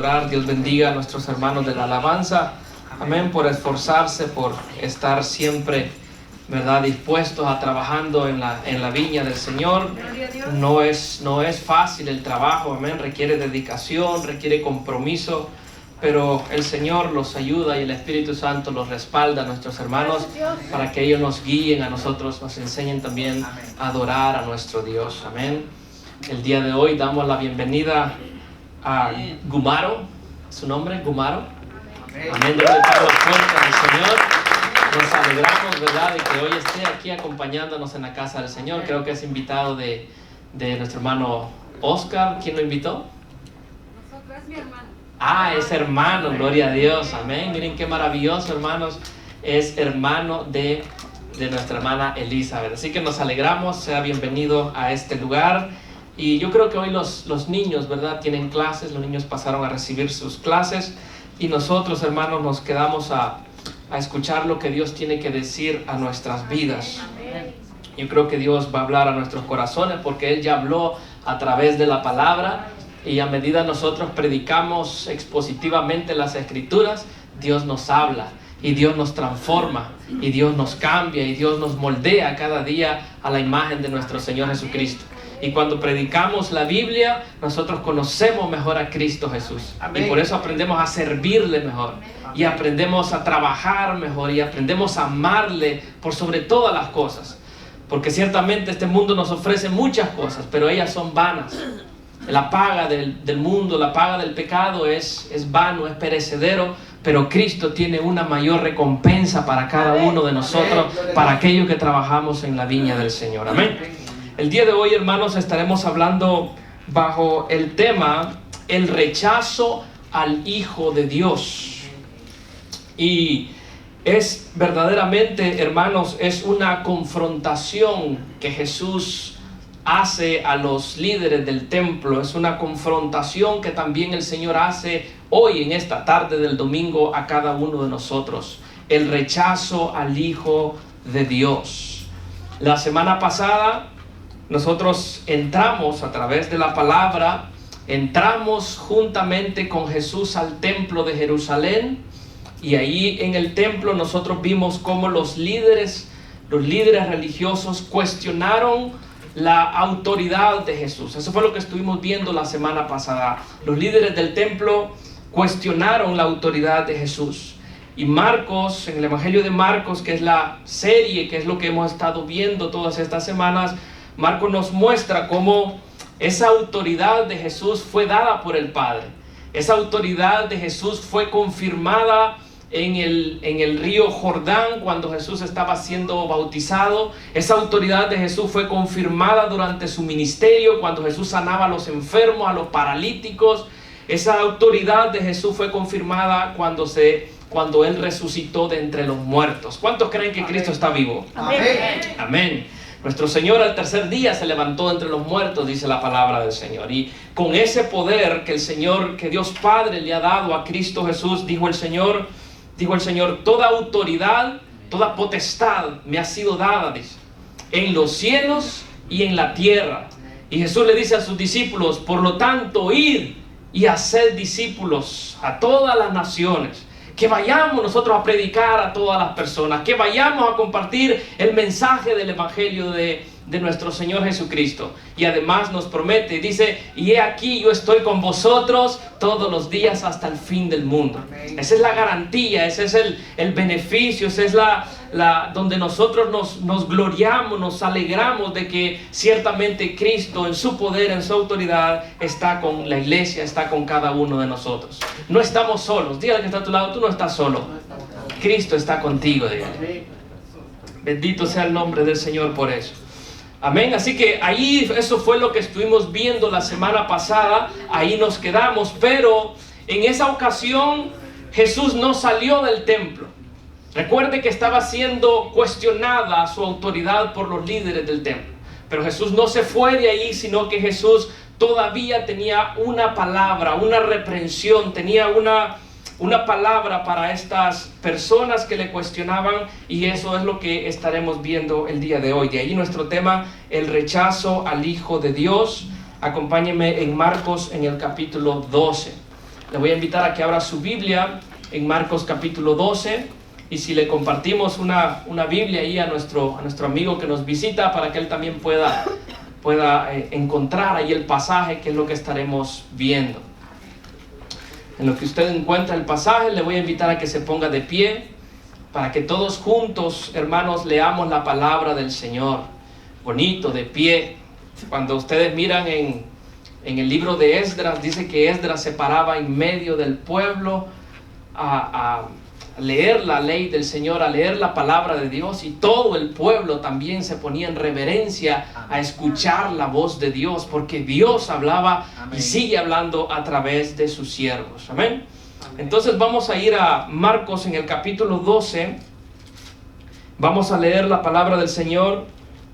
adorar. Dios bendiga a nuestros hermanos de la alabanza. Amén, por esforzarse, por estar siempre, ¿verdad?, dispuestos a trabajando en la viña del Señor. No es fácil el trabajo, amén, requiere dedicación, requiere compromiso, pero el Señor los ayuda y el Espíritu Santo los respalda a nuestros hermanos para que ellos nos guíen, a nosotros nos enseñen también a adorar a nuestro Dios. Amén. El día de hoy damos la bienvenida a Gumaro, su nombre, Gumaro. Amén. Yo le pago fuerte al Señor. Nos alegramos, ¿verdad?, de que hoy esté aquí acompañándonos en la casa del Señor. Creo que es invitado de nuestro hermano Oscar. ¿Quién lo invitó? Nosotros, es mi hermano. Es hermano, gloria a Dios, amén. Miren qué maravilloso, hermanos. Es hermano de nuestra hermana Elizabeth. Así que nos alegramos, sea bienvenido a este lugar. Y yo creo que hoy los niños, ¿verdad?, tienen clases. Los niños pasaron a recibir sus clases. Y nosotros, hermanos, nos quedamos a escuchar lo que Dios tiene que decir a nuestras vidas. Yo creo que Dios va a hablar a nuestros corazones porque Él ya habló a través de la palabra. Y a medida nosotros predicamos expositivamente las Escrituras, Dios nos habla y Dios nos transforma y Dios nos cambia y Dios nos moldea cada día a la imagen de nuestro Señor Jesucristo. Y cuando predicamos la Biblia, nosotros conocemos mejor a Cristo Jesús. Amén. Y por eso aprendemos a servirle mejor. Amén. Y aprendemos a trabajar mejor y aprendemos a amarle por sobre todas las cosas. Porque ciertamente este mundo nos ofrece muchas cosas, pero ellas son vanas. La paga del mundo, la paga del pecado es vano, es perecedero, pero Cristo tiene una mayor recompensa para cada uno de nosotros, para aquellos que trabajamos en la viña del Señor. Amén. El día de hoy, hermanos, estaremos hablando bajo el tema el rechazo al Hijo de Dios. Y es verdaderamente, hermanos, es una confrontación que Jesús hace a los líderes del templo. Es una confrontación que también el Señor hace hoy en esta tarde del domingo a cada uno de nosotros. El rechazo al Hijo de Dios. La semana pasada nosotros entramos a través de la palabra, entramos juntamente con Jesús al templo de Jerusalén, y ahí en el templo nosotros vimos cómo los líderes religiosos cuestionaron la autoridad de Jesús. Eso fue lo que estuvimos viendo la semana pasada. Los líderes del templo cuestionaron la autoridad de Jesús. Y Marcos, en el Evangelio de Marcos, que es la serie, que es lo que hemos estado viendo todas estas semanas, Marcos nos muestra cómo esa autoridad de Jesús fue dada por el Padre. Esa autoridad de Jesús fue confirmada en el río Jordán cuando Jesús estaba siendo bautizado. Esa autoridad de Jesús fue confirmada durante su ministerio cuando Jesús sanaba a los enfermos, a los paralíticos. Esa autoridad de Jesús fue confirmada cuando Él resucitó de entre los muertos. ¿Cuántos creen que Cristo está vivo? Amén. Amén. Nuestro Señor al tercer día se levantó entre los muertos, dice la palabra del Señor. Y con ese poder que Dios Padre le ha dado a Cristo Jesús, dijo el Señor, toda autoridad, toda potestad me ha sido dada, dice, en los cielos y en la tierra. Y Jesús le dice a sus discípulos, por lo tanto, id y haced discípulos a todas las naciones. Que vayamos nosotros a predicar a todas las personas, que vayamos a compartir el mensaje del Evangelio de nuestro Señor Jesucristo. Y además nos promete, dice, y he aquí yo estoy con vosotros todos los días hasta el fin del mundo. Amén. Esa es la garantía, ese es el beneficio, esa es donde nosotros nos gloriamos, nos alegramos de que ciertamente Cristo en su poder, en su autoridad, está con la iglesia, está con cada uno de nosotros. No estamos solos. Dígale que está a tu lado, tú no estás solo. Cristo está contigo, dígale. Bendito sea el nombre del Señor por eso. Amén. Así que ahí eso fue lo que estuvimos viendo la semana pasada. Ahí nos quedamos. Pero en esa ocasión Jesús no salió del templo. Recuerde que estaba siendo cuestionada su autoridad por los líderes del templo. Pero Jesús no se fue de ahí, sino que Jesús todavía tenía una palabra, una reprensión, tenía una palabra para estas personas que le cuestionaban, y eso es lo que estaremos viendo el día de hoy. De ahí nuestro tema, el rechazo al Hijo de Dios. Acompáñenme en Marcos en el capítulo 12. Le voy a invitar a que abra su Biblia en Marcos capítulo 12. Y si le compartimos una Biblia ahí a nuestro amigo que nos visita, para que él también pueda encontrar ahí el pasaje, que es lo que estaremos viendo. En lo que usted encuentra el pasaje, le voy a invitar a que se ponga de pie, para que todos juntos, hermanos, leamos la palabra del Señor. Bonito, de pie. Cuando ustedes miran en el libro de Esdras, dice que Esdras se paraba en medio del pueblo a leer la ley del Señor, a leer la palabra de Dios, y todo el pueblo también se ponía en reverencia a escuchar la voz de Dios, porque Dios hablaba y sigue hablando a través de sus siervos. Amén. Entonces vamos a ir a Marcos en el capítulo 12. Vamos a leer la palabra del Señor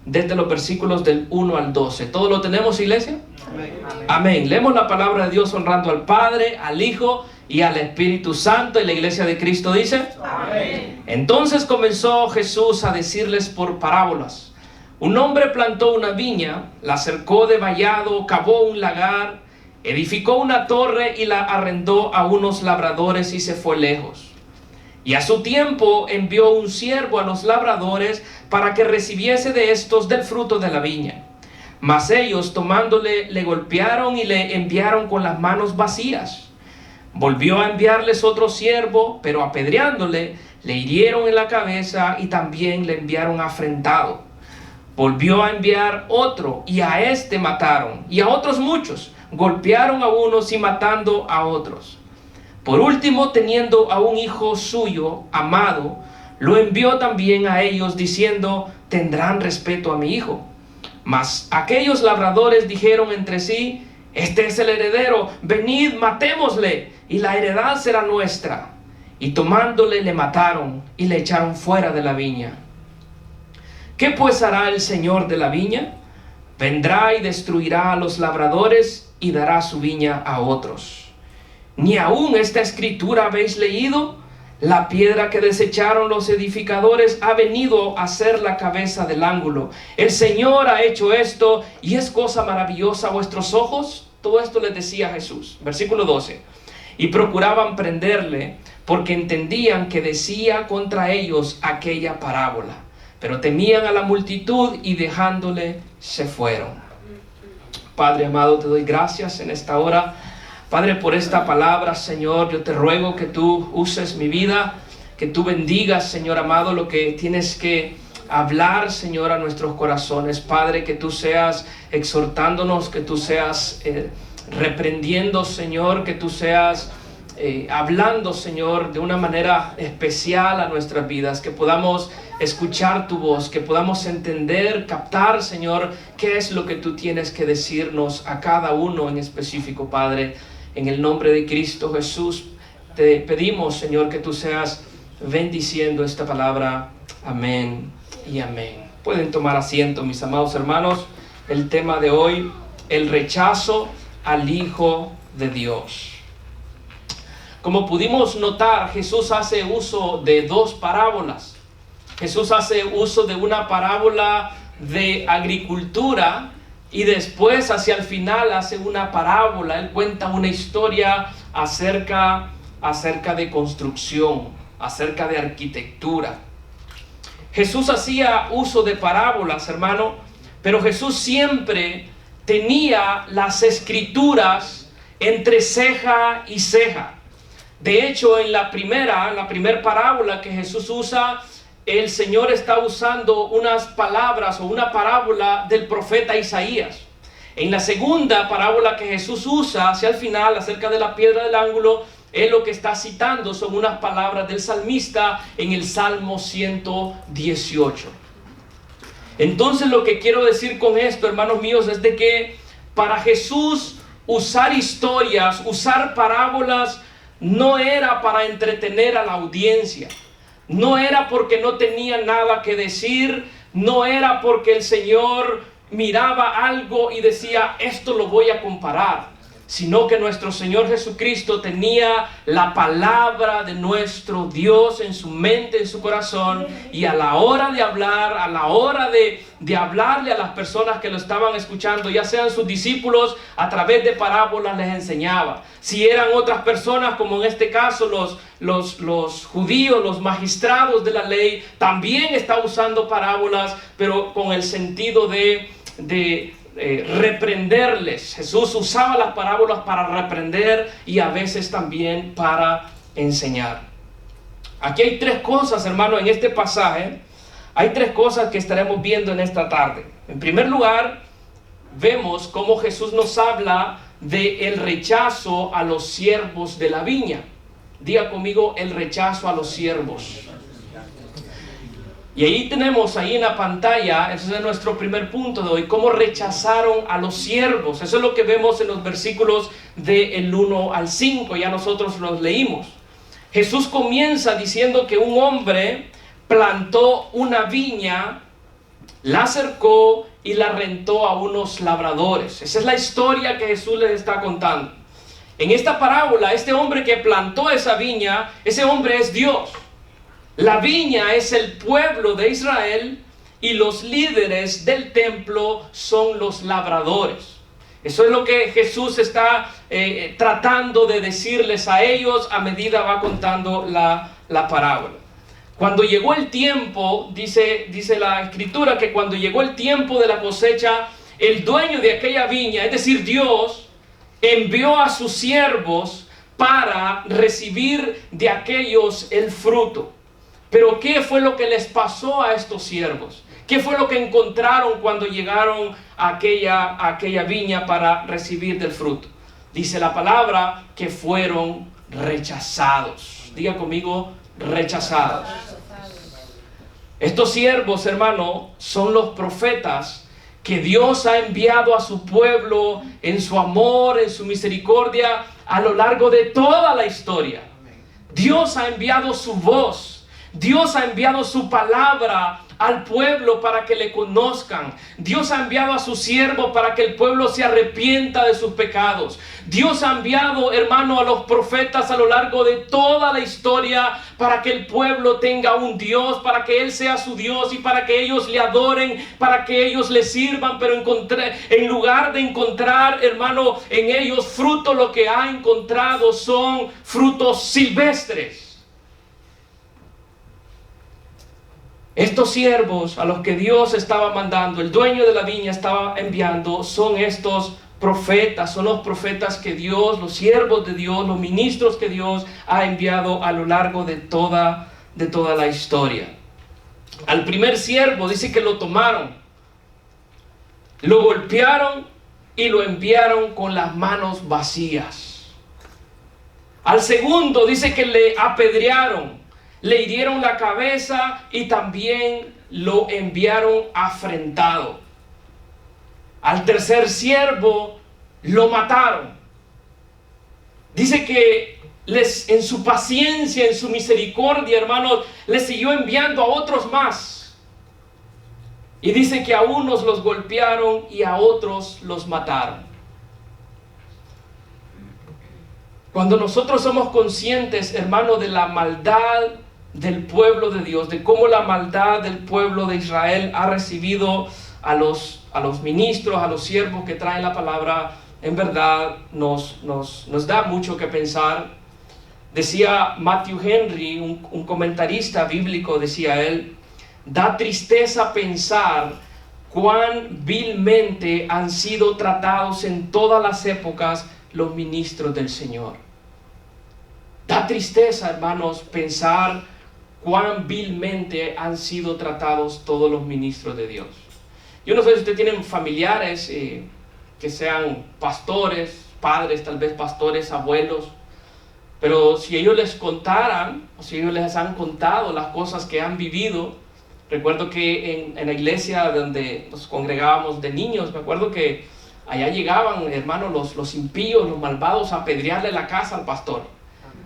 desde los versículos del 1 al 12. ¿Todo lo tenemos, iglesia? Amén. Amén. Leemos la palabra de Dios honrando al Padre, al Hijo y al Espíritu Santo. Y la iglesia de Cristo dice: amén. Entonces comenzó Jesús a decirles por parábolas. Un hombre plantó una viña, la cercó de vallado, cavó un lagar, edificó una torre y la arrendó a unos labradores y se fue lejos. Y a su tiempo envió un siervo a los labradores para que recibiese de estos del fruto de la viña. Mas ellos, tomándole, le golpearon y le enviaron con las manos vacías. Volvió a enviarles otro siervo, pero apedreándole, le hirieron en la cabeza y también le enviaron afrentado. Volvió a enviar otro, y a este mataron, y a otros muchos. Golpearon a unos y matando a otros. Por último, teniendo a un hijo suyo, amado, lo envió también a ellos, diciendo: tendrán respeto a mi hijo. Mas aquellos labradores dijeron entre sí: este es el heredero, venid, matémosle, y la heredad será nuestra. Y tomándole le mataron y le echaron fuera de la viña. ¿Qué pues hará el Señor de la viña? Vendrá y destruirá a los labradores y dará su viña a otros. ¿Ni aún esta escritura habéis leído? La piedra que desecharon los edificadores ha venido a ser la cabeza del ángulo. El Señor ha hecho esto, y es cosa maravillosa a vuestros ojos. Todo esto les decía Jesús. Versículo 12. Y procuraban prenderle, porque entendían que decía contra ellos aquella parábola. Pero temían a la multitud y dejándole se fueron. Padre amado, te doy gracias en esta hora, Padre, por esta palabra, Señor. Yo te ruego que tú uses mi vida, que tú bendigas, Señor amado, lo que tienes que hablar, Señor, a nuestros corazones. Padre, que tú seas exhortándonos, que tú seas reprendiendo, Señor, que tú seas hablando, Señor, de una manera especial a nuestras vidas, que podamos escuchar tu voz, que podamos entender, captar, Señor, qué es lo que tú tienes que decirnos a cada uno en específico, Padre. En el nombre de Cristo Jesús te pedimos, Señor, que tú seas bendiciendo esta palabra. Amén y amén. Pueden tomar asiento, mis amados hermanos. El tema de hoy: el rechazo al Hijo de Dios. Como pudimos notar, Jesús hace uso de dos parábolas. Jesús hace uso de una parábola de agricultura, y después, hacia el final, hace una parábola. Él cuenta una historia acerca de construcción, acerca de arquitectura. Jesús hacía uso de parábolas, hermano, pero Jesús siempre tenía las escrituras entre ceja y ceja. De hecho, en la primera parábola que Jesús usa, el Señor está usando unas palabras o una parábola del profeta Isaías. En la segunda parábola que Jesús usa hacia el final, acerca de la piedra del ángulo, él lo que está citando son unas palabras del salmista en el Salmo 118. Entonces, lo que quiero decir con esto, hermanos míos, es de que para Jesús usar historias, usar parábolas, no era para entretener a la audiencia. No era porque no tenía nada que decir, no era porque el Señor miraba algo y decía: esto lo voy a comparar. sino que nuestro Señor Jesucristo tenía la palabra de nuestro Dios en su mente, en su corazón, y a la hora de hablar, a la hora de hablarle a las personas que lo estaban escuchando, ya sean sus discípulos, a través de parábolas les enseñaba. Si eran otras personas, como en este caso los judíos, los magistrados de la ley, también está usando parábolas, pero con el sentido de reprenderles. Jesús usaba las parábolas para reprender y a veces también para enseñar. Aquí hay tres cosas, hermano, en este pasaje. Hay tres cosas que estaremos viendo en esta tarde. En primer lugar, vemos cómo Jesús nos habla del rechazo a los siervos de la viña. Diga conmigo, el rechazo a los siervos. Y ahí tenemos, ahí en la pantalla, ese es nuestro primer punto de hoy, cómo rechazaron a los siervos. Eso es lo que vemos en los versículos del 1 al 5, ya nosotros los leímos. Jesús comienza diciendo que un hombre plantó una viña, la cercó y la rentó a unos labradores. Esa es la historia que Jesús les está contando. En esta parábola, este hombre que plantó esa viña, ese hombre es Dios. La viña es el pueblo de Israel y los líderes del templo son los labradores. Eso es lo que Jesús está tratando de decirles a ellos a medida va contando la parábola. Cuando llegó el tiempo, dice la Escritura, que cuando llegó el tiempo de la cosecha, el dueño de aquella viña, es decir, Dios, envió a sus siervos para recibir de aquellos el fruto. Pero ¿qué fue lo que les pasó a estos siervos? ¿Qué fue lo que encontraron cuando llegaron a aquella viña para recibir del fruto? Dice la palabra que fueron rechazados. Diga conmigo, rechazados. Estos siervos, hermano, son los profetas que Dios ha enviado a su pueblo en su amor, en su misericordia, a lo largo de toda la historia. Dios ha enviado su voz. Dios ha enviado su palabra al pueblo para que le conozcan. Dios ha enviado a su siervo para que el pueblo se arrepienta de sus pecados. Dios ha enviado, hermano, a los profetas a lo largo de toda la historia para que el pueblo tenga un Dios, para que Él sea su Dios y para que ellos le adoren, para que ellos le sirvan. Pero en lugar de encontrar, hermano, en ellos fruto, lo que ha encontrado son frutos silvestres. Estos siervos a los que Dios estaba mandando, el dueño de la viña estaba enviando, son estos profetas, son los profetas que Dios, los siervos de Dios, los ministros que Dios ha enviado a lo largo de toda la historia. Al primer siervo dice que lo tomaron, lo golpearon y lo enviaron con las manos vacías. Al segundo dice que le apedrearon, le hirieron la cabeza y también lo enviaron afrentado. Al tercer siervo lo mataron. Dice que en su paciencia, en su misericordia, hermanos, les siguió enviando a otros más. Y dice que a unos los golpearon y a otros los mataron. Cuando nosotros somos conscientes, hermano, de la maldad del pueblo de Dios, de cómo la maldad del pueblo de Israel ha recibido a los ministros, a los siervos que traen la palabra, en verdad nos da mucho que pensar. Decía Matthew Henry, un comentarista bíblico, decía él, da tristeza pensar cuán vilmente han sido tratados en todas las épocas los ministros del Señor. Da tristeza, hermanos, pensar cuán vilmente han sido tratados todos los ministros de Dios. Yo no sé si ustedes tienen familiares que sean pastores, padres, tal vez pastores, abuelos, pero si ellos les contaran, o si ellos les han contado las cosas que han vivido. Recuerdo que en la iglesia donde nos congregábamos de niños, me acuerdo que allá llegaban, hermanos, los impíos, los malvados, a apedrearle la casa al pastor.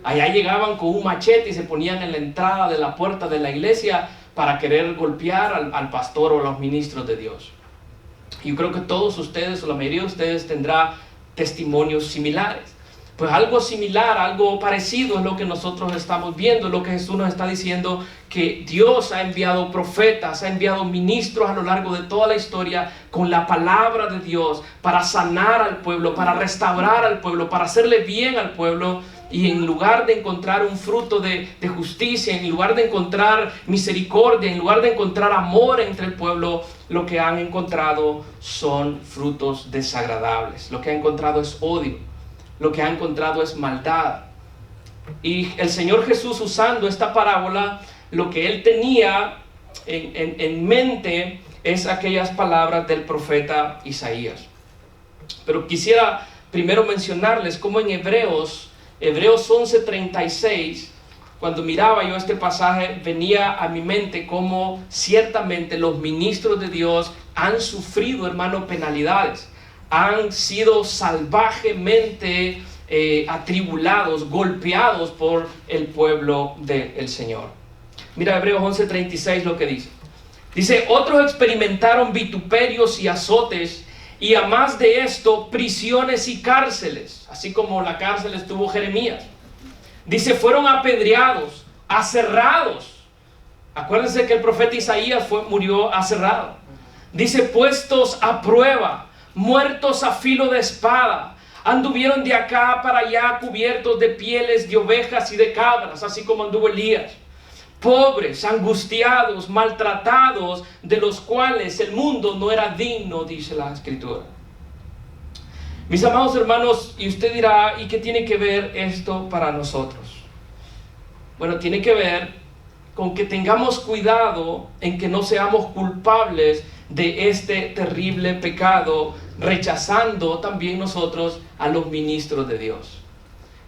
Allá llegaban con un machete y se ponían en la entrada de la puerta de la iglesia para querer golpear al pastor o a los ministros de Dios. Yo creo que todos ustedes, o la mayoría de ustedes, tendrá testimonios similares. Pues algo similar, algo parecido es lo que nosotros estamos viendo, lo que Jesús nos está diciendo, que Dios ha enviado profetas, ha enviado ministros a lo largo de toda la historia con la palabra de Dios para sanar al pueblo, para restaurar al pueblo, para hacerle bien al pueblo. Y en lugar de encontrar un fruto de justicia, en lugar de encontrar misericordia, en lugar de encontrar amor entre el pueblo, lo que han encontrado son frutos desagradables. Lo que han encontrado es odio. Lo que ha encontrado es maldad. Y el Señor Jesús, usando esta parábola, lo que Él tenía en mente es aquellas palabras del profeta Isaías. Pero quisiera primero mencionarles cómo en Hebreos 11:36, cuando miraba yo este pasaje, venía a mi mente cómo ciertamente los ministros de Dios han sufrido, hermano, penalidades. Han sido salvajemente atribulados, golpeados por el pueblo del Señor. Mira Hebreos 11:36 lo que dice. Dice, otros experimentaron vituperios y azotes, y a más de esto, prisiones y cárceles, así como la cárcel estuvo Jeremías. Dice, fueron apedreados, aserrados. Acuérdense que el profeta Isaías murió aserrado. Dice, puestos a prueba, muertos a filo de espada, anduvieron de acá para allá cubiertos de pieles de ovejas y de cabras, así como anduvo Elías. Pobres, angustiados, maltratados, de los cuales el mundo no era digno, dice la Escritura. Mis amados hermanos, y usted dirá, ¿y qué tiene que ver esto para nosotros? Bueno, tiene que ver con que tengamos cuidado en que no seamos culpables de este terrible pecado, rechazando también nosotros a los ministros de Dios.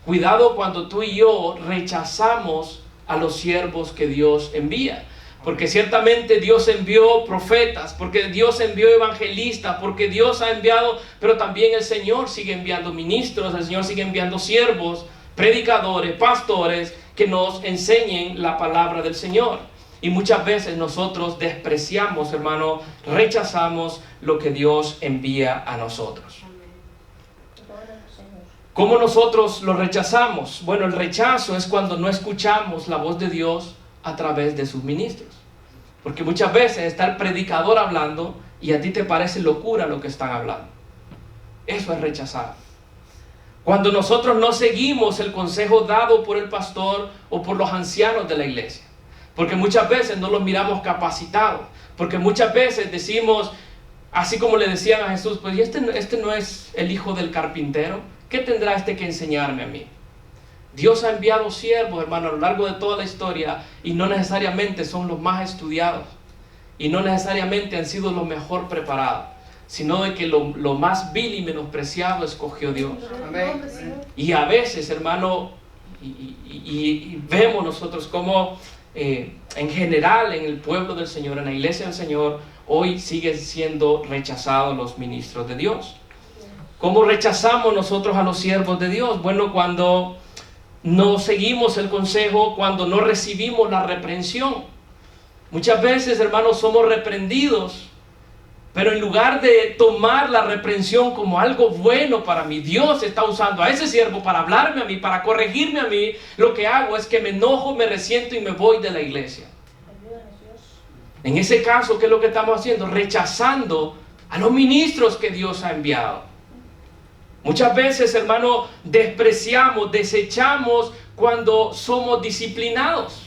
Cuidado cuando tú y yo rechazamos a los siervos que Dios envía, porque ciertamente Dios envió profetas, porque Dios envió evangelistas, porque Dios ha enviado, pero también el Señor sigue enviando ministros, el Señor sigue enviando siervos, predicadores, pastores, que nos enseñen la palabra del Señor. Y muchas veces nosotros despreciamos, hermano, rechazamos lo que Dios envía a nosotros. ¿Cómo nosotros lo rechazamos? Bueno, el rechazo es cuando no escuchamos la voz de Dios a través de sus ministros. Porque muchas veces está el predicador hablando y a ti te parece locura lo que están hablando. Eso es rechazar. Cuando nosotros no seguimos el consejo dado por el pastor o por los ancianos de la iglesia. Porque muchas veces no los miramos capacitados. Porque muchas veces decimos, así como le decían a Jesús, pues este no es el hijo del carpintero. ¿Qué tendrá este que enseñarme a mí? Dios ha enviado siervos, hermano, a lo largo de toda la historia, y no necesariamente son los más estudiados, y no necesariamente han sido los mejor preparados, sino de que lo más vil y menospreciado escogió Dios. Amén. Y a veces, hermano, y vemos nosotros cómo en general en el pueblo del Señor, en la iglesia del Señor, hoy siguen siendo rechazados los ministros de Dios. ¿Cómo rechazamos nosotros a los siervos de Dios? Bueno, cuando no seguimos el consejo, cuando no recibimos la reprensión. Muchas veces, hermanos, somos reprendidos, pero en lugar de tomar la reprensión como algo bueno para mí, Dios está usando a ese siervo para hablarme a mí, para corregirme a mí. Lo que hago es que me enojo, me resiento y me voy de la iglesia. En ese caso, ¿qué es lo que estamos haciendo? Rechazando a los ministros que Dios ha enviado. Muchas veces, hermano, despreciamos, desechamos cuando somos disciplinados.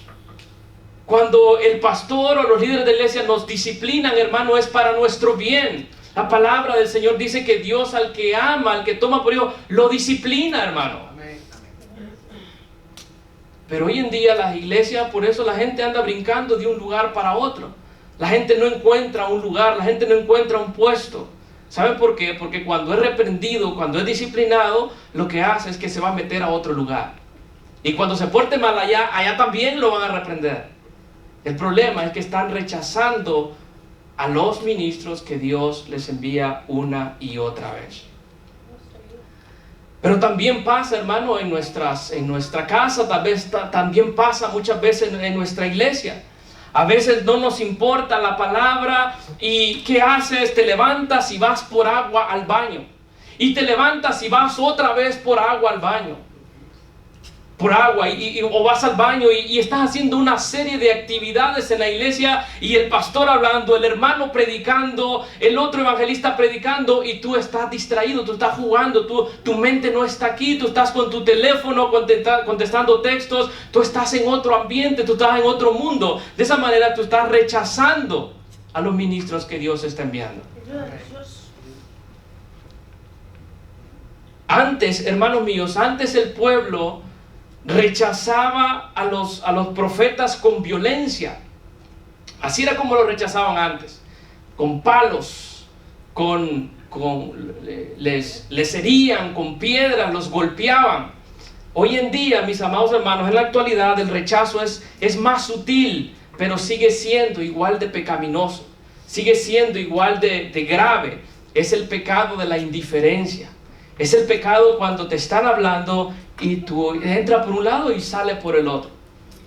Cuando el pastor o los líderes de la iglesia nos disciplinan, hermano, es para nuestro bien. La palabra del Señor dice que Dios al que ama, al que toma por hijo, lo disciplina, hermano. Pero hoy en día las iglesias, por eso la gente anda brincando de un lugar para otro. La gente no encuentra un lugar, la gente no encuentra un puesto. ¿Saben por qué? Porque cuando es reprendido, cuando es disciplinado, lo que hace es que se va a meter a otro lugar. Y cuando se porte mal allá también lo van a reprender. El problema es que están rechazando a los ministros que Dios les envía una y otra vez. Pero también pasa, hermano, en nuestra casa, también pasa muchas veces en nuestra iglesia. A veces no nos importa la palabra y ¿qué haces? Te levantas y vas por agua al baño. y te levantas y vas otra vez por agua al baño. Por agua, o vas al baño y estás haciendo una serie de actividades en la iglesia, y el pastor hablando, el hermano predicando, el otro evangelista predicando, y tú estás distraído, tú estás jugando, tu mente no está aquí, tú estás con tu teléfono contestando textos, tú estás en otro ambiente, tú estás en otro mundo. De esa manera tú estás rechazando a los ministros que Dios está enviando. Antes, hermanos míos, antes el pueblo rechazaba a los profetas con violencia. Así era como lo rechazaban antes, con palos, les herían con piedras, los golpeaban. Hoy en día, mis amados hermanos, en la actualidad el rechazo es más sutil, pero sigue siendo igual de pecaminoso, sigue siendo igual de grave. Es el pecado de la indiferencia. Es el pecado cuando te están hablando y tú entras por un lado y sales por el otro.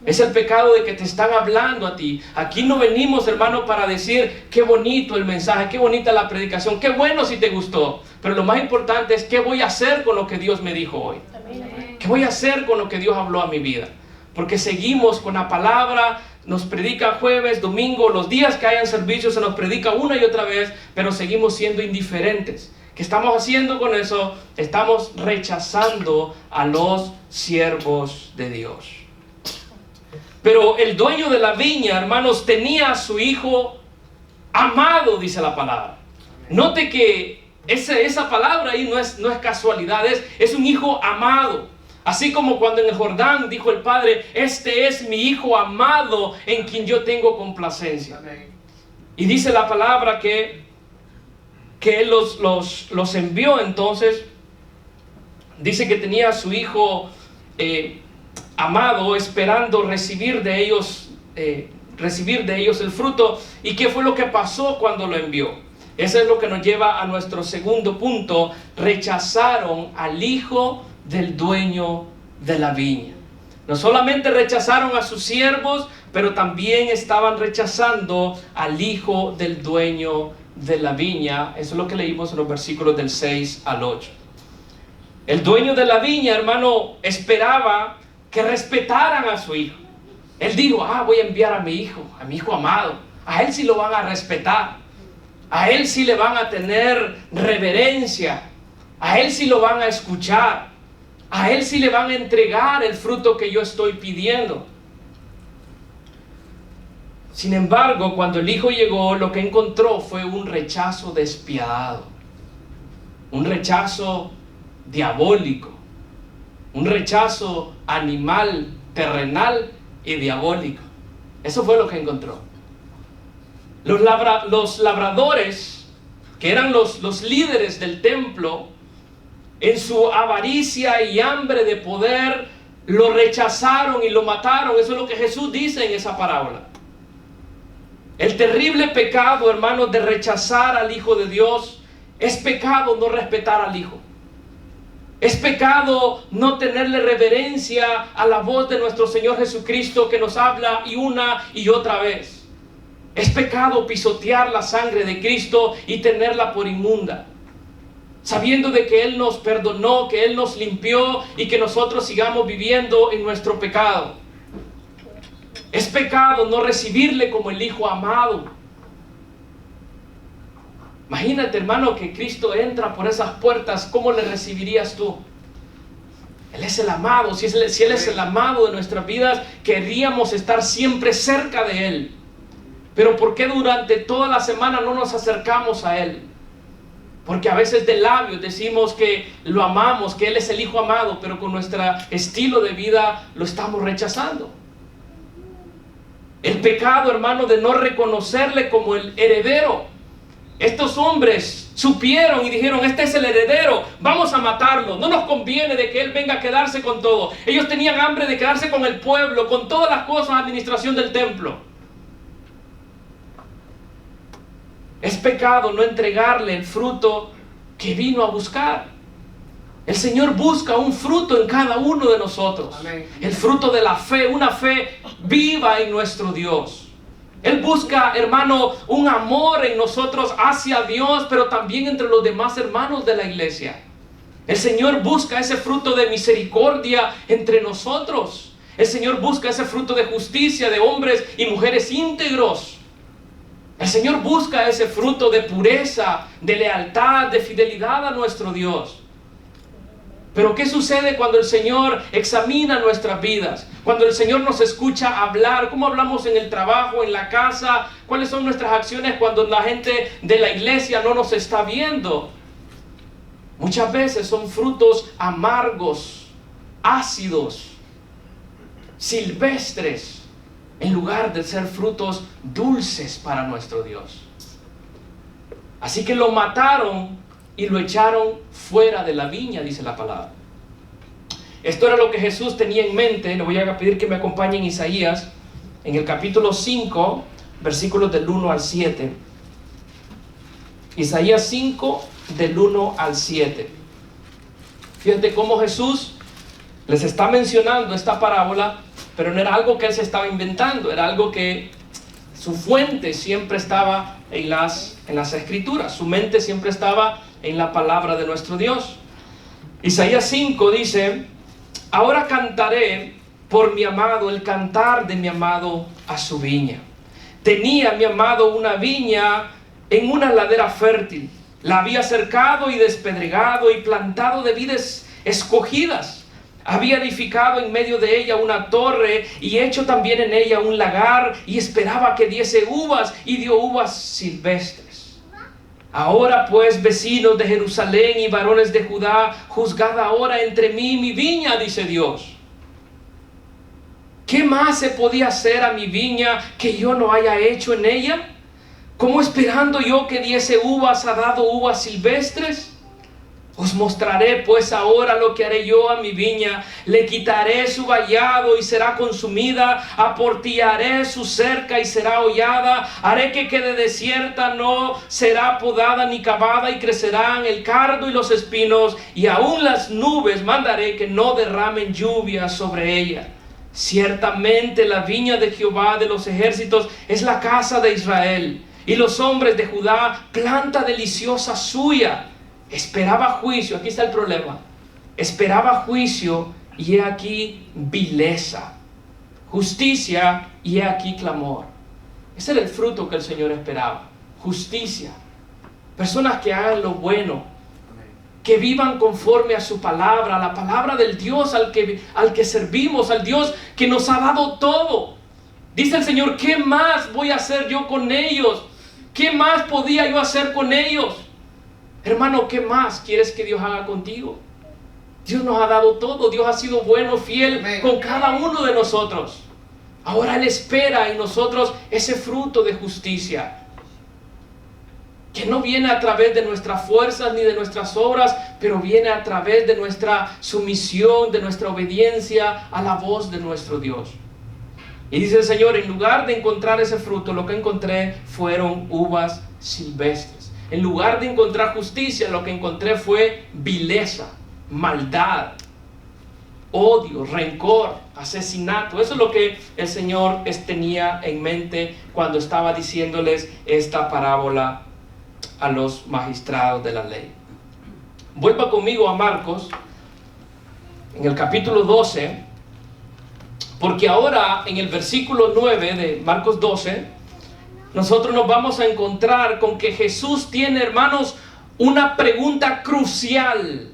Es el pecado de que te están hablando a ti. Aquí no venimos, hermano, para decir qué bonito el mensaje, qué bonita la predicación, qué bueno si te gustó. Pero lo más importante es qué voy a hacer con lo que Dios me dijo hoy. ¿Qué voy a hacer con lo que Dios habló a mi vida? Porque seguimos con la palabra, nos predica jueves, domingo, los días que hayan servicios se nos predica una y otra vez, pero seguimos siendo indiferentes. ¿Qué estamos haciendo con eso? Estamos rechazando a los siervos de Dios. Pero el dueño de la viña, hermanos, tenía a su hijo amado, dice la palabra. Note que esa palabra ahí no es casualidad, es un hijo amado. Así como cuando en el Jordán dijo el Padre, este es mi hijo amado en quien yo tengo complacencia. Y dice la palabra que Él los envió. Entonces dice que tenía a su hijo amado, esperando recibir de ellos el fruto. ¿Y qué fue lo que pasó cuando lo envió? Eso es lo que nos lleva a nuestro segundo punto. Rechazaron al hijo del dueño de la viña. No solamente rechazaron a sus siervos, pero también estaban rechazando al hijo del dueño de la viña. Eso es lo que leímos en los versículos del 6 al 8. El dueño de la viña, hermano, esperaba que respetaran a su hijo. Él dijo, voy a enviar a mi hijo amado. A él sí lo van a respetar. A él sí le van a tener reverencia. A él sí lo van a escuchar. A él sí le van a entregar el fruto que yo estoy pidiendo. Sin embargo, cuando el hijo llegó, lo que encontró fue un rechazo despiadado, un rechazo diabólico, un rechazo animal, terrenal y diabólico. Eso fue lo que encontró. Los labradores, que eran los líderes del templo, en su avaricia y hambre de poder, lo rechazaron y lo mataron. Eso es lo que Jesús dice en esa parábola. El terrible pecado, hermanos, de rechazar al Hijo de Dios, es pecado no respetar al Hijo. Es pecado no tenerle reverencia a la voz de nuestro Señor Jesucristo, que nos habla y una y otra vez. Es pecado pisotear la sangre de Cristo y tenerla por inmunda, sabiendo de que Él nos perdonó, que Él nos limpió y que nosotros sigamos viviendo en nuestro pecado. Es pecado no recibirle como el Hijo amado. Imagínate, hermano, que Cristo entra por esas puertas, ¿cómo le recibirías tú? Él es el amado. Si Él es el amado de nuestras vidas, querríamos estar siempre cerca de Él. Pero ¿por qué durante toda la semana no nos acercamos a Él? Porque a veces de labios decimos que lo amamos, que Él es el Hijo amado, pero con nuestro estilo de vida lo estamos rechazando. El pecado, hermano, de no reconocerle como el heredero. Estos hombres supieron y dijeron, este es el heredero, vamos a matarlo. No nos conviene de que él venga a quedarse con todo. Ellos tenían hambre de quedarse con el pueblo, con todas las cosas, administración del templo. Es pecado no entregarle el fruto que vino a buscar. El Señor busca un fruto en cada uno de nosotros. Amén. El fruto de la fe, una fe viva en nuestro Dios. Él busca, hermano, un amor en nosotros hacia Dios, pero también entre los demás hermanos de la iglesia. El Señor busca ese fruto de misericordia entre nosotros. El Señor busca ese fruto de justicia de hombres y mujeres íntegros. El Señor busca ese fruto de pureza, de lealtad, de fidelidad a nuestro Dios. Pero ¿qué sucede cuando el Señor examina nuestras vidas? Cuando el Señor nos escucha hablar, ¿cómo hablamos en el trabajo, en la casa? ¿Cuáles son nuestras acciones cuando la gente de la iglesia no nos está viendo? Muchas veces son frutos amargos, ácidos, silvestres, en lugar de ser frutos dulces para nuestro Dios. Así que lo mataron y lo echaron fuera de la viña, dice la palabra. Esto era lo que Jesús tenía en mente. Le voy a pedir que me acompañen en Isaías, en el capítulo 5, versículos del 1 al 7. Isaías 5, del 1 al 7. Fíjate cómo Jesús les está mencionando esta parábola, pero no era algo que él se estaba inventando, era algo que su fuente siempre estaba en las escrituras, su mente siempre estaba en la palabra de nuestro Dios. Isaías 5 dice: ahora cantaré por mi amado el cantar de mi amado a su viña. Tenía mi amado una viña en una ladera fértil, la había cercado y despedregado y plantado de vides escogidas. Había edificado en medio de ella una torre y hecho también en ella un lagar, y esperaba que diese uvas, y dio uvas silvestres. Ahora pues, vecinos de Jerusalén y varones de Judá, juzgad ahora entre mí y mi viña, dice Dios. ¿Qué más se podía hacer a mi viña que yo no haya hecho en ella? ¿Cómo esperando yo que diese uvas ha dado uvas silvestres? Os mostraré pues ahora lo que haré yo a mi viña. Le quitaré su vallado y será consumida. Aportillaré su cerca y será hollada. Haré que quede desierta, no será podada ni cavada, y crecerán el cardo y los espinos. Y aún las nubes mandaré que no derramen lluvia sobre ella. Ciertamente la viña de Jehová de los ejércitos es la casa de Israel. Y los hombres de Judá, planta deliciosa suya. Esperaba juicio, aquí está el problema. Esperaba juicio, y he aquí vileza. Justicia, y he aquí clamor. Ese era el fruto que el Señor esperaba. Justicia. Personas que hagan lo bueno, que vivan conforme a su palabra, a la palabra del Dios al que servimos, al Dios que nos ha dado todo. Dice el Señor: ¿qué más voy a hacer yo con ellos? ¿Qué más podía yo hacer con ellos? Hermano, ¿qué más quieres que Dios haga contigo? Dios nos ha dado todo. Dios ha sido bueno, fiel con cada uno de nosotros. Ahora Él espera en nosotros ese fruto de justicia, que no viene a través de nuestras fuerzas ni de nuestras obras, pero viene a través de nuestra sumisión, de nuestra obediencia a la voz de nuestro Dios. Y dice el Señor: en lugar de encontrar ese fruto, lo que encontré fueron uvas silvestres. En lugar de encontrar justicia, lo que encontré fue vileza, maldad, odio, rencor, asesinato. Eso es lo que el Señor tenía en mente cuando estaba diciéndoles esta parábola a los magistrados de la ley. Vuelva conmigo a Marcos, en el capítulo 12, porque ahora en el versículo 9 de Marcos 12, nosotros nos vamos a encontrar con que Jesús tiene, hermanos, una pregunta crucial.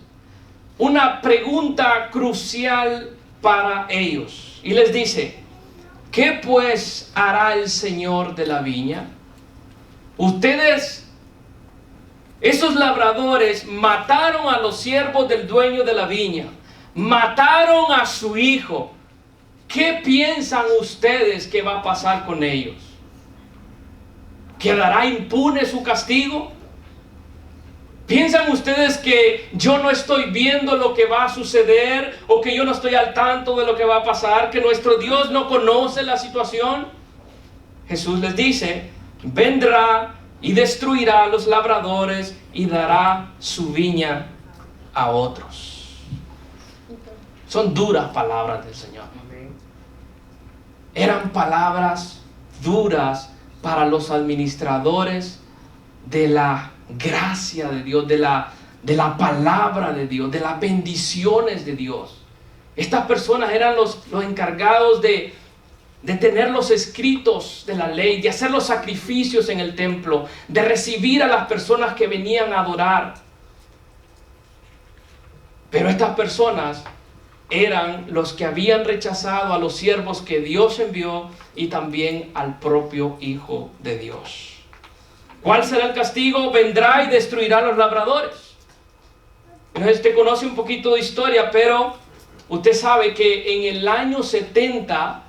Una pregunta crucial para ellos. Y les dice: ¿qué pues hará el Señor de la viña? Ustedes, esos labradores, mataron a los siervos del dueño de la viña. Mataron a su hijo. ¿Qué piensan ustedes que va a pasar con ellos? ¿Quedará impune su castigo? ¿Piensan ustedes que yo no estoy viendo lo que va a suceder, o que yo no estoy al tanto de lo que va a pasar, que nuestro Dios no conoce la situación? Jesús les dice: vendrá y destruirá a los labradores y dará su viña a otros. Son duras palabras del Señor. Eran palabras duras para los administradores de la gracia de Dios, de la palabra de Dios, de las bendiciones de Dios. Estas personas eran los encargados de tener los escritos de la ley, de hacer los sacrificios en el templo, de recibir a las personas que venían a adorar. Pero estas personas eran los que habían rechazado a los siervos que Dios envió y también al propio Hijo de Dios. ¿Cuál será el castigo? Vendrá y destruirá a los labradores. Usted conoce un poquito de historia, pero usted sabe que en el año 70,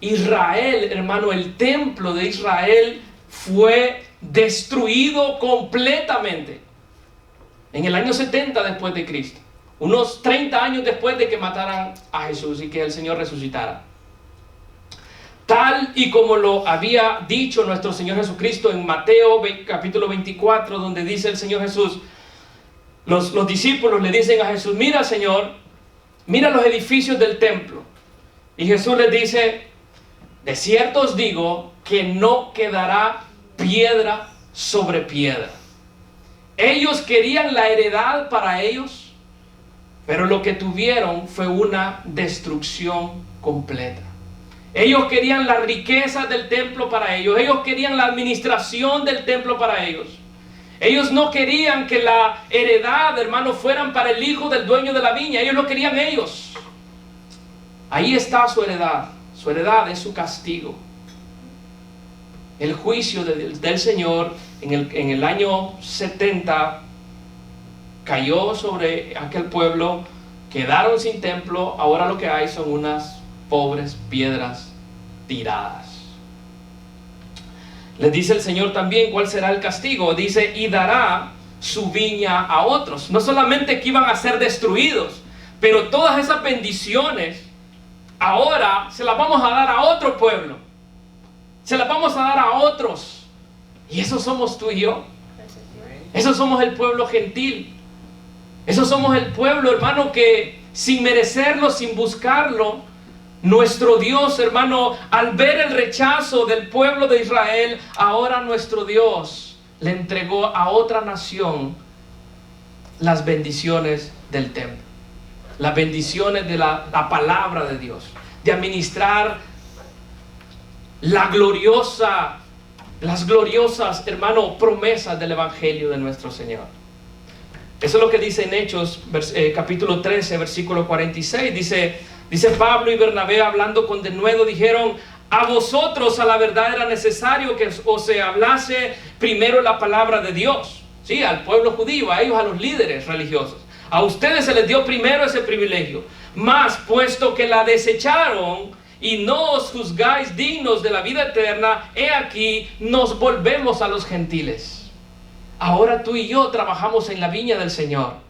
Israel, hermano, el templo de Israel fue destruido completamente. En el año 70 después de Cristo. Unos 30 años después de que mataran a Jesús y que el Señor resucitara. Tal y como lo había dicho nuestro Señor Jesucristo en Mateo capítulo 24, donde dice el Señor Jesús, los discípulos le dicen a Jesús, mira Señor, mira los edificios del templo. Y Jesús les dice, de cierto os digo que no quedará piedra sobre piedra. Ellos querían la heredad para ellos, pero lo que tuvieron fue una destrucción completa. Ellos querían las riquezas del templo para ellos. Ellos querían la administración del templo para ellos. Ellos no querían que la heredad, hermano, fueran para el hijo del dueño de la viña. Ellos lo querían ellos. Ahí está su heredad. Su heredad es su castigo. El juicio del Señor en el año 70 cayó sobre aquel pueblo, quedaron sin templo, ahora lo que hay son unas pobres piedras tiradas. Les dice el Señor también cuál será el castigo. Dice, y dará su viña a otros. No solamente que iban a ser destruidos, pero todas esas bendiciones ahora se las vamos a dar a otro pueblo. Se las vamos a dar a otros. Y eso somos tú y yo. Eso somos el pueblo gentil. Eso somos el pueblo, hermano, que sin merecerlo, sin buscarlo, nuestro Dios, hermano, al ver el rechazo del pueblo de Israel, ahora nuestro Dios le entregó a otra nación las bendiciones del templo, las bendiciones de la palabra de Dios, de administrar las gloriosas, hermano, promesas del Evangelio de nuestro Señor. Eso es lo que dice en Hechos, capítulo 13, versículo 46. Dice Pablo y Bernabé, hablando con denuedo, dijeron, a vosotros a la verdad era necesario que os se hablase primero la palabra de Dios. Sí, al pueblo judío, a ellos, a los líderes religiosos. A ustedes se les dio primero ese privilegio. Mas, puesto que la desecharon y no os juzgáis dignos de la vida eterna, he aquí, nos volvemos a los gentiles. Ahora tú y yo trabajamos en la viña del Señor.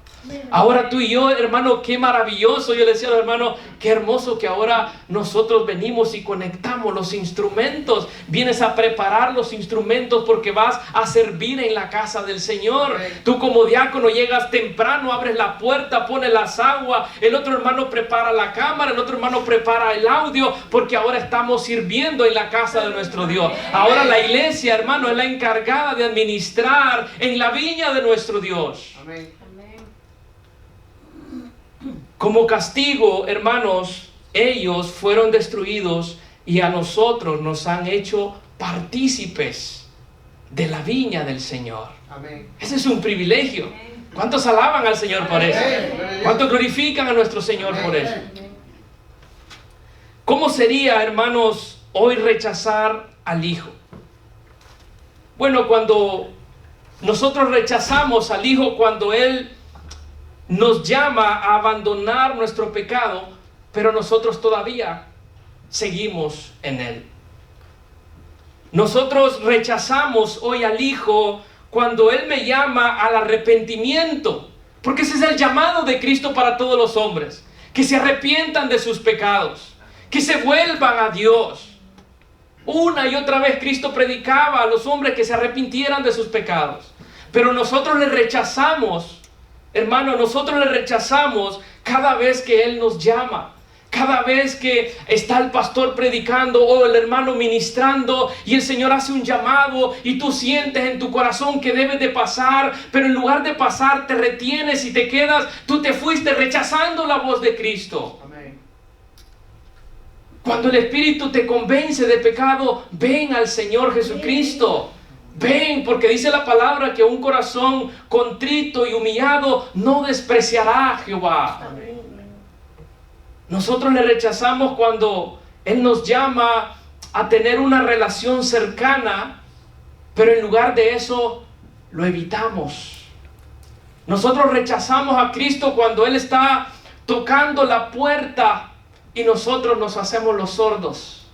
Ahora tú y yo, hermano, qué maravilloso. Yo le decía a los hermanos, qué hermoso que ahora nosotros venimos y conectamos los instrumentos. Vienes a preparar los instrumentos porque vas a servir en la casa del Señor. Tú como diácono llegas temprano, abres la puerta, pones las aguas. El otro hermano prepara la cámara, el otro hermano prepara el audio, porque ahora estamos sirviendo en la casa de nuestro Dios. Ahora la iglesia, hermano, es la encargada de administrar en la viña de nuestro Dios. Amén. Como castigo, hermanos, ellos fueron destruidos y a nosotros nos han hecho partícipes de la viña del Señor. Amén. Ese es un privilegio. ¿Cuántos alaban al Señor por eso? ¿Cuántos glorifican a nuestro Señor por eso? ¿Cómo sería, hermanos, hoy rechazar al Hijo? Bueno, cuando nosotros rechazamos al Hijo, cuando Él nos llama a abandonar nuestro pecado, pero nosotros todavía seguimos en él. Nosotros rechazamos hoy al Hijo cuando Él me llama al arrepentimiento, porque ese es el llamado de Cristo para todos los hombres, que se arrepientan de sus pecados, que se vuelvan a Dios. Una y otra vez Cristo predicaba a los hombres que se arrepintieran de sus pecados, pero nosotros le rechazamos. Hermano, nosotros le rechazamos cada vez que Él nos llama. Cada vez que está el pastor predicando o el hermano ministrando y el Señor hace un llamado y tú sientes en tu corazón que debes de pasar, pero en lugar de pasar te retienes y te quedas, tú te fuiste rechazando la voz de Cristo. Amén. Cuando el Espíritu te convence de pecado, ven al Señor Jesucristo. Ven, porque dice la palabra que un corazón contrito y humillado no despreciará a Jehová. Amén. Nosotros le rechazamos cuando Él nos llama a tener una relación cercana, pero en lugar de eso lo evitamos. Nosotros rechazamos a Cristo cuando Él está tocando la puerta y nosotros nos hacemos los sordos.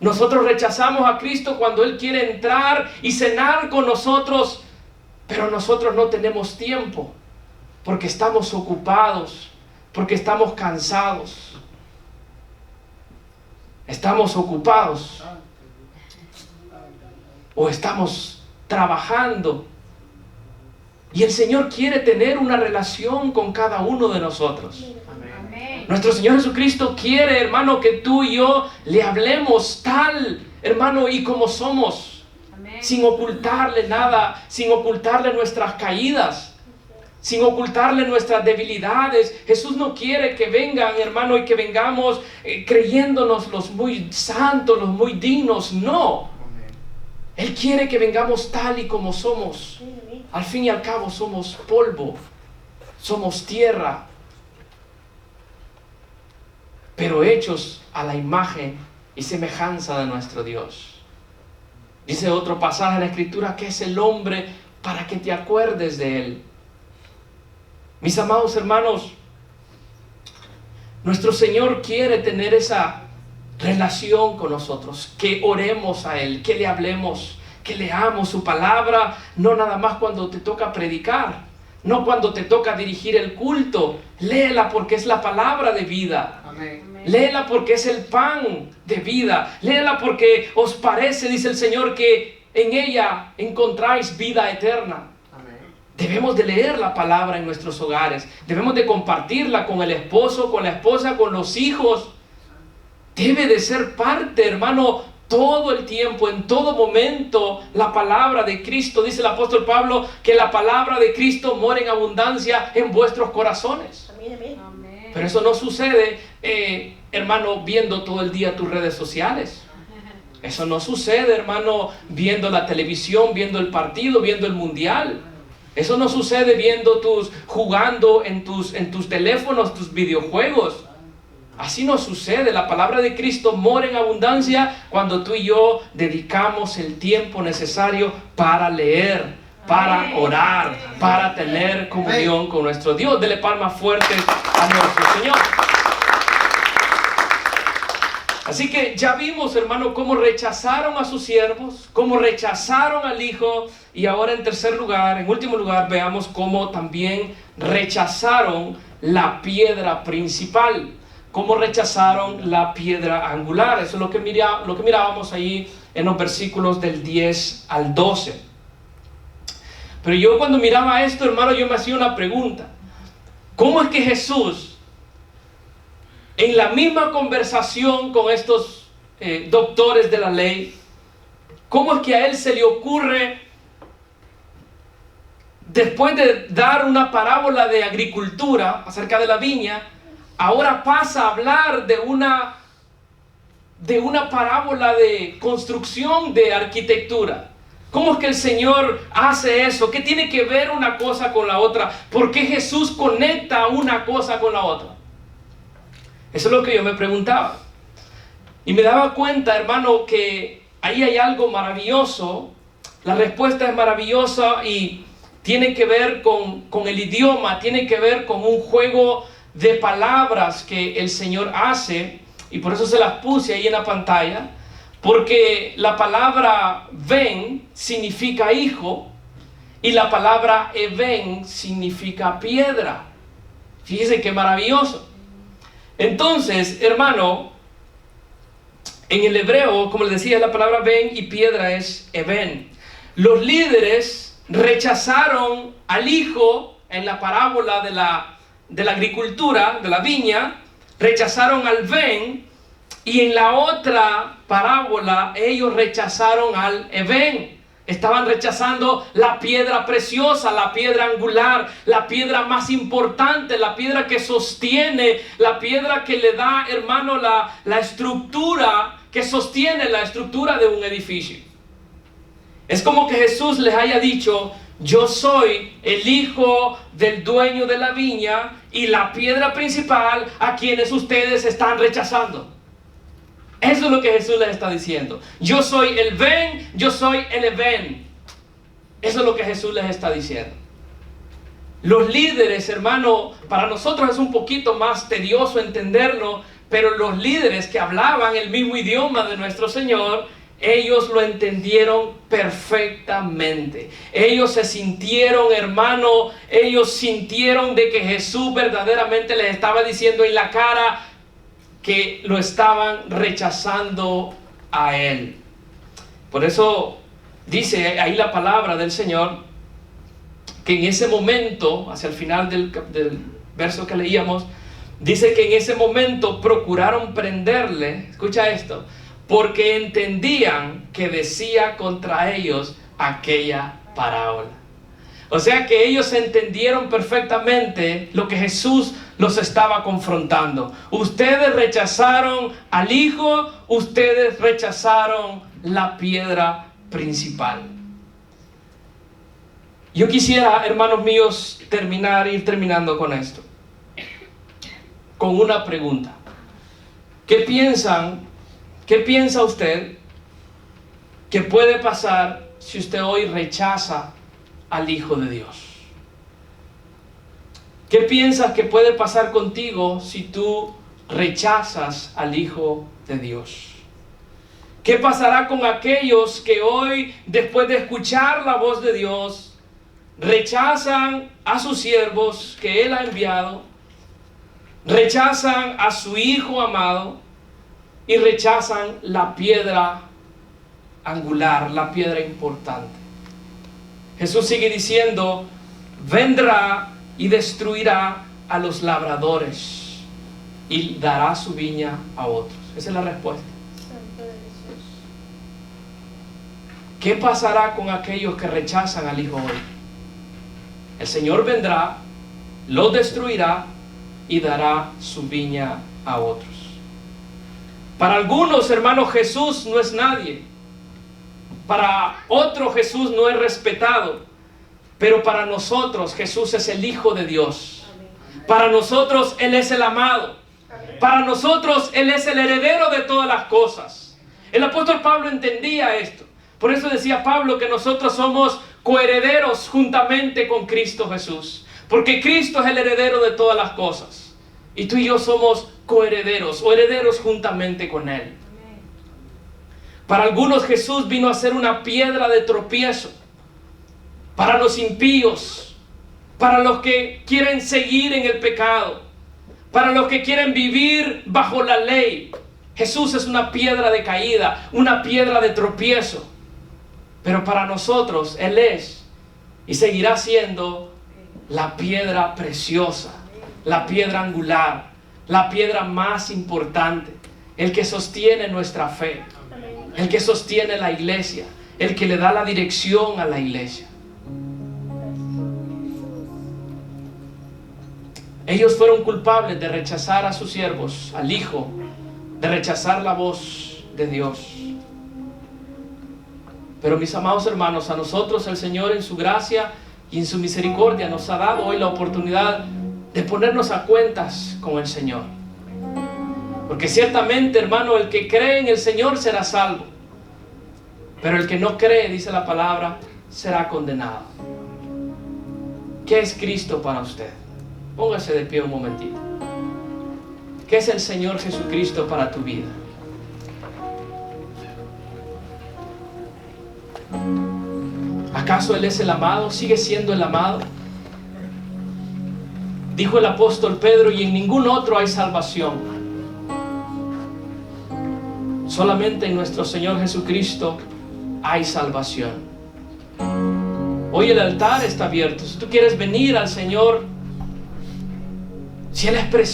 Nosotros rechazamos a Cristo cuando Él quiere entrar y cenar con nosotros, pero nosotros no tenemos tiempo porque estamos ocupados, porque estamos cansados. Estamos ocupados o estamos trabajando. Y el Señor quiere tener una relación con cada uno de nosotros. Amén. Nuestro Señor Jesucristo quiere, hermano, que tú y yo le hablemos tal, hermano, y como somos, sin ocultarle nada, sin ocultarle nuestras caídas, sin ocultarle nuestras debilidades. Jesús no quiere que vengan, hermano, y que vengamos creyéndonos los muy santos, los muy dignos. No. Amén. Él quiere que vengamos tal y como somos. Al fin y al cabo somos polvo, somos tierra, pero hechos a la imagen y semejanza de nuestro Dios. Dice otro pasaje en la Escritura que es el hombre para que te acuerdes de él. Mis amados hermanos, nuestro Señor quiere tener esa relación con nosotros, que oremos a Él, que le hablemos, que leamos su palabra, no nada más cuando te toca predicar, no cuando te toca dirigir el culto. Léela porque es la palabra de vida. Amén. Léela porque es el pan de vida. Léela porque os parece, dice el Señor, que en ella encontráis vida eterna. Debemos de leer la palabra en nuestros hogares. Debemos de compartirla con el esposo, con la esposa, con los hijos. Debe de ser parte, hermano, todo el tiempo, en todo momento, la palabra de Cristo. Dice el apóstol Pablo que la palabra de Cristo mora en abundancia en vuestros corazones. Amén. Pero eso no sucede, hermano, viendo todo el día tus redes sociales. Eso no sucede, hermano, viendo la televisión, viendo el partido, viendo el mundial. Eso no sucede jugando en tus teléfonos, tus videojuegos. Así no sucede. La palabra de Cristo mora en abundancia cuando tú y yo dedicamos el tiempo necesario para leer, para orar, para tener comunión con nuestro Dios. Dele palmas fuertes a nuestro Señor. Así que ya vimos, hermano, cómo rechazaron a sus siervos, cómo rechazaron al Hijo, y ahora en último lugar, veamos cómo también rechazaron la piedra principal, cómo rechazaron la piedra angular. Eso es lo que mirábamos ahí en los versículos del 10 al 12. Pero yo cuando miraba esto, hermano, yo me hacía una pregunta. ¿Cómo es que Jesús, en la misma conversación con estos doctores de la ley, cómo es que a él se le ocurre, después de dar una parábola de agricultura acerca de la viña, ahora pasa a hablar de una parábola de construcción, de arquitectura? ¿Cómo es que el Señor hace eso? ¿Qué tiene que ver una cosa con la otra? ¿Por qué Jesús conecta una cosa con la otra? Eso es lo que yo me preguntaba. Y me daba cuenta, hermano, que ahí hay algo maravilloso. La respuesta es maravillosa y tiene que ver con el idioma, tiene que ver con un juego de palabras que el Señor hace. Y por eso se las puse ahí en la pantalla. Porque la palabra ven significa hijo y la palabra even significa piedra. Fíjense qué maravilloso. Entonces, hermano, en el hebreo, como les decía, la palabra ven y piedra es even. Los líderes rechazaron al hijo en la parábola de la agricultura, de la viña, rechazaron al Ben, y en la otra parábola ellos rechazaron al Eben. Estaban rechazando la piedra preciosa, la piedra angular, la piedra más importante, la piedra que sostiene, la piedra que le da, hermano, la estructura, que sostiene la estructura de un edificio. Es como que Jesús les haya dicho: yo soy el hijo del dueño de la viña y la piedra principal a quienes ustedes están rechazando. Eso es lo que Jesús les está diciendo. Yo soy el Ben, yo soy el Eben. Eso es lo que Jesús les está diciendo. Los líderes, hermano, para nosotros es un poquito más tedioso entenderlo, pero los líderes que hablaban el mismo idioma de nuestro Señor, ellos lo entendieron perfectamente. Ellos se sintieron, hermano, ellos sintieron de que Jesús verdaderamente les estaba diciendo en la cara que lo estaban rechazando a Él. Por eso dice ahí la palabra del Señor, que en ese momento, hacia el final del verso que leíamos, dice que en ese momento procuraron prenderle, escucha esto, porque entendían que decía contra ellos aquella parábola. O sea que ellos entendieron perfectamente lo que Jesús los estaba confrontando. Ustedes rechazaron al Hijo, ustedes rechazaron la piedra principal. Yo quisiera, hermanos míos, ir terminando con esto, con una pregunta. ¿Qué piensa usted que puede pasar si usted hoy rechaza al Hijo de Dios? ¿Qué piensas que puede pasar contigo si tú rechazas al Hijo de Dios? ¿Qué pasará con aquellos que hoy, después de escuchar la voz de Dios, rechazan a sus siervos que Él ha enviado, rechazan a su Hijo amado y rechazan la piedra angular, la piedra importante? Jesús sigue diciendo: vendrá y destruirá a los labradores y dará su viña a otros. Esa es la respuesta. ¿Qué pasará con aquellos que rechazan al Hijo hoy? El Señor vendrá, los destruirá y dará su viña a otros. Para algunos, hermanos, Jesús no es nadie. Para otros, Jesús no es respetado. Pero para nosotros Jesús es el Hijo de Dios. Para nosotros Él es el amado. Para nosotros Él es el heredero de todas las cosas. El apóstol Pablo entendía esto. Por eso decía Pablo que nosotros somos coherederos juntamente con Cristo Jesús. Porque Cristo es el heredero de todas las cosas. Y tú y yo somos coherederos o herederos juntamente con Él. Para algunos Jesús vino a ser una piedra de tropiezo. Para los impíos, para los que quieren seguir en el pecado, para los que quieren vivir bajo la ley, Jesús es una piedra de caída, una piedra de tropiezo. Pero para nosotros Él es y seguirá siendo la piedra preciosa, la piedra angular, la piedra más importante, el que sostiene nuestra fe, el que sostiene la iglesia, el que le da la dirección a la iglesia. Ellos fueron culpables de rechazar a sus siervos, al Hijo, de rechazar la voz de Dios. Pero mis amados hermanos, a nosotros el Señor en su gracia y en su misericordia nos ha dado hoy la oportunidad de ponernos a cuentas con el Señor. Porque ciertamente, hermano, el que cree en el Señor será salvo. Pero el que no cree, dice la palabra, será condenado. ¿Qué es Cristo para usted? Póngase de pie un momentito. ¿Qué es el Señor Jesucristo para tu vida? ¿Acaso Él es el amado? ¿Sigue siendo el amado? Dijo el apóstol Pedro: y en ningún otro hay salvación. Solamente en nuestro Señor Jesucristo hay salvación. Hoy el altar está abierto. Si tú quieres venir al Señor, si Él es precioso,